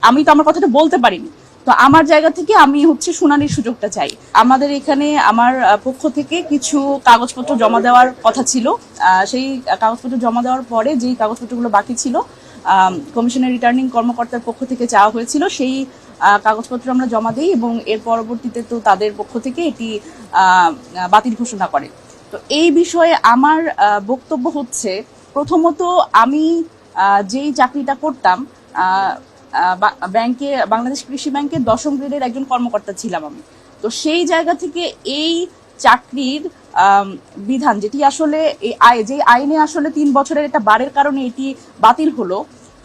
আমি তো আমার কথাটা বলতে পারিনি। তো আমার জায়গা থেকে আমি হচ্ছে শুনানির সুযোগটা চাই। আমাদের এখানে আমার পক্ষ থেকে কিছু কাগজপত্র জমা দেওয়ার কথা ছিল। সেই কাগজপত্র জমা দেওয়ার পরে যেই কাগজপত্রগুলো বাকি ছিল কমিশনের রিটার্নিং কর্মকর্তার পক্ষ থেকে চাওয়া হয়েছিল, সেই কাগজপত্র আমরা জমা দিই এবং এর পরবর্তীতে তো তাদের পক্ষ থেকে এটি বাতিল ঘোষণা করে। তো এই বিষয়ে আমার বক্তব্য হচ্ছে, প্রথমত আমি যেই চাকরিটা করতাম ব্যাংকে, বাংলাদেশ কৃষি ব্যাংকের 10ম গ্রেডের একজন কর্মকর্তা ছিলাম আমি। তো সেই জায়গা থেকে এই চাকরির বিধান যেটি আসলে যে আইনে আসলে 3 বছরের একটা বারের কারণে এটি বাতিল হলো,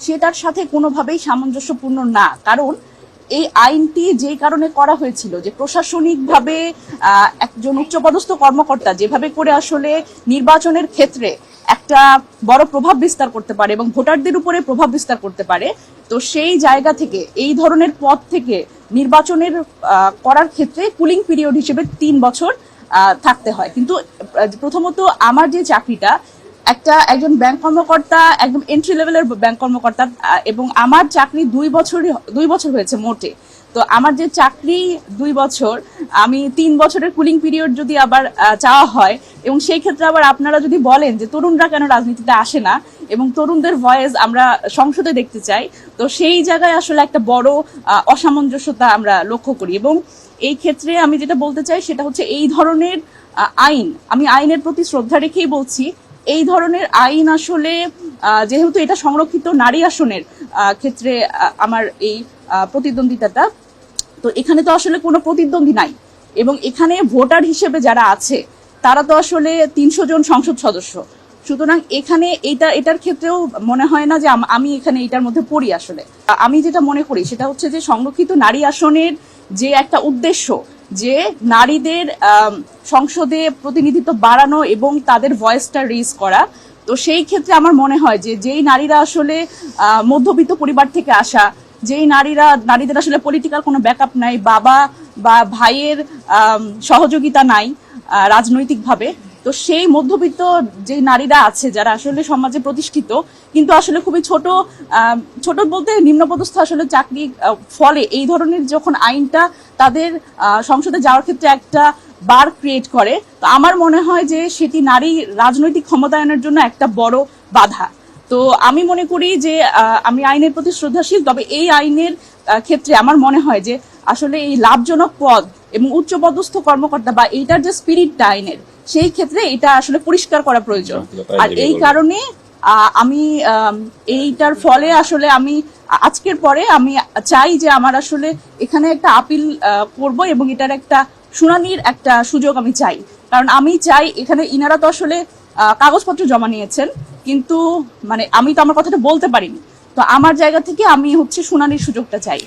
সেটার সাথে কোনোভাবেই সামঞ্জস্যপূর্ণ না। কারণ এই আইনটি যেই কারণে করা হয়েছিল যে প্রশাসনিকভাবে একজন উচ্চপদস্থ কর্মকর্তা যেভাবে করে আসলে নির্বাচনের ক্ষেত্রে একটা বড় প্রভাব বিস্তার করতে পারে এবং ভোটারদের উপরে প্রভাব বিস্তার করতে পারে, তো সেই জায়গা থেকে এই ধরনের পদ থেকে নির্বাচনের করার ক্ষেত্রে কুলিং পিরিয়ড হিসেবে 3 বছর থাকতে হয়। কিন্তু প্রথমত আমার যে চাকরিটা, একজন ব্যাংক কর্মকর্তা, একদম এন্ট্রি লেভেলের ব্যাংক কর্মকর্তা, এবং আমার চাকরি 2 বছর হয়েছে মোটে। তো আমার যে চাকরি 2 বছর, আমি 3 বছরের কুলিং পিরিয়ড যদি আবার চাওয়া হয়, এবং সেই ক্ষেত্রে আবার আপনারা যদি বলেন যে তরুণরা কেন রাজনীতিতে আসে না এবং তরুণদের ভয়েস আমরা সংসদে দেখতে চাই, তো সেই জায়গায় আসলে একটা বড় অসামঞ্জস্যতা আমরা লক্ষ্য করি। এবং এই ক্ষেত্রে আমি যেটা বলতে চাই সেটা হচ্ছে, এই ধরনের আইন, আমি আইনের প্রতি শ্রদ্ধা রেখেই বলছি, এই ধরনের আইন আসলে যেহেতু এটা সংরক্ষিত নারী আসনের ক্ষেত্রে আমার এই প্রতিদ্বন্দ্বিতাটা, তো এখানে তো আসলে কোনো প্রতিদ্বন্দ্বী নাই এবং এখানে ভোটার হিসেবে যারা আছে তারা তো আসলে 300 জন সংসদ সদস্য। সুতরাং এখানে এটার ক্ষেত্রেও মনে হয় না যে আমি এখানে এটার মধ্যে পড়ি। আসলে আমি যেটা মনে করি সেটা হচ্ছে যে সংরক্ষিত নারী আসনের যে একটা উদ্দেশ্য, যে নারীদের সংসদে প্রতিনিধিত্ব বাড়ানো এবং তাদের ভয়েসটা রেজ করা, তো সেই ক্ষেত্রে আমার মনে হয় যে যেই নারীরা আসলে মধ্যবিত্ত পরিবার থেকে আসা, যেই নারীদের আসলে পলিটিক্যাল কোনো ব্যাকআপ নাই, বাবা বা ভাইয়ের সহযোগিতা নাই রাজনৈতিকভাবে, তো সেই মধ্যবিত্ত যে নারীরা আছে যারা আসলে সমাজে প্রতিষ্ঠিত কিন্তু আসলে খুবই ছোট বলতে নিম্নপদস্থ আসলে চাকরি, ফলে এই ধরনের যখন আইনটা তাদের সংসদে যাওয়ার ক্ষেত্রে একটা বার ক্রিয়েট করে, তো আমার মনে হয় যে সেটি নারী রাজনৈতিক ক্ষমতায়নের জন্য একটা বড় বাধা। তো আমি মনে করি যে আমি আইনের প্রতি শ্রদ্ধাশীল, তবে এই আইনের ক্ষেত্রে আমার মনে হয় যে আসলে এই লাভজনক পদ এবং উচ্চপদস্থ কর্মকর্তা বা এইটার যে স্পিরিটটা আইনের, সেই ক্ষেত্রে এটা আসলে পরিষ্কার করা প্রয়োজন। আর এই কারণে আমি এইটার ফলে আসলে আমি আজকের পরে আমি চাই যে আমার আসলে এখানে একটা আপিল করব এবং এটার একটা শুনানির একটা সুযোগ আমি চাই। কারণ আমি চাই, এখানে ইনারা তো আসলে কাগজপত্র জমা নিয়েছেন, কিন্তু মানে আমি তো আমার কথাটা বলতে পারিনি। তো আমার জায়গা থেকে আমি হচ্ছে শুনানির সুযোগটা চাই।